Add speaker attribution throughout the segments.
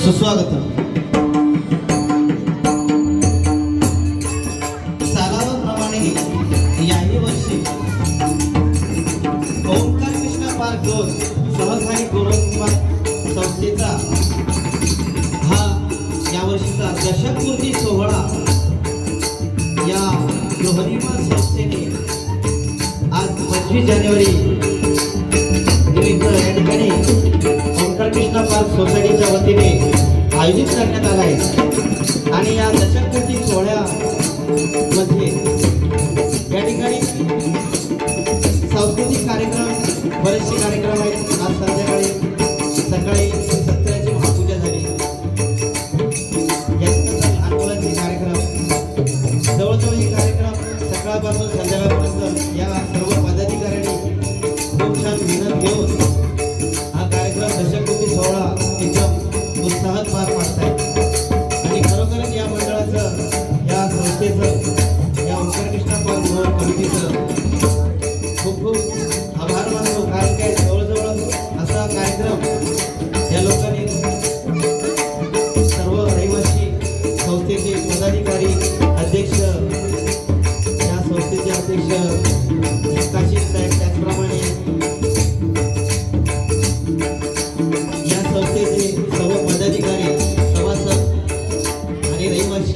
Speaker 1: सुस्वागतम. सालावाप्रमाणे याही वर्षी ओंकार कृष्णा पार्क रोड सहकारी गौरव संस्थेचा हा यावर्षीचा दशकपूर्ती सोहळा या गृहनिर्माण संस्थेने आज 25 जानेवारी निमित्त या ठिकाणी ओंकार कृष्णा पार्क सोसायटीच्या वतीने आयोजित करण्यात आला आहे. आणि या दशकपूर्ती सोहळ्यामध्ये या ठिकाणी सांस्कृतिक कार्यक्रम बरेचसे कार्यक्रम आहेत. आज सकाळी सत्याची महापूजा झाली. यानंतर लहान मुलांचे कार्यक्रम जवळजवळ हे कार्यक्रम सकाळपासून संध्याकाळपर्यंत या सर्व पदाधिकाऱ्यांनी खूप छान मेहनत घेऊन हा कार्यक्रम दशकपूर्ती सोहळा एकदम उत्साहात पार पाडतायत. आणि खरोखरच या मंडळाचं या संस्थेचं या ओंकार कृष्णा पार्क रोड कमिटीचं खूप खूप आभार मानतो. कारण काय जवळजवळ असा कार्यक्रम या लोकांनी सर्व रहिवासी संस्थेचे पदाधिकारी अध्यक्ष या संस्थेचे अध्यक्ष काशीद साहेब त्याचप्रमाणे या संस्थेचे सर्व पदाधिकारी सभासद आणि रहिवासी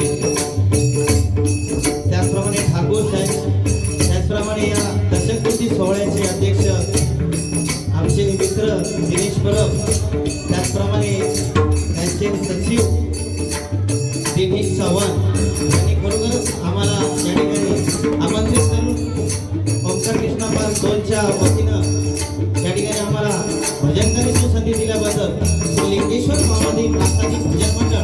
Speaker 1: त्याचप्रमाणे ठाकूर साहेब त्याचप्रमाणे या दशकपूर्ती सोहळ्याचे अध्यक्ष आमचे मित्र दिनेश परब त्याचप्रमाणे त्यांचे सचिव दिनेश चव्हाण यांनी खरोखरच आम्हाला या ठिकाणी आमंत्रित करून ओंकार कृष्णा पार्क 2च्या वतीनं या ठिकाणी आम्हाला भजन करण्याची संधी दिल्याबद्दल श्री लिंगेश्वर महादेव नाथाजी भजन मंडळ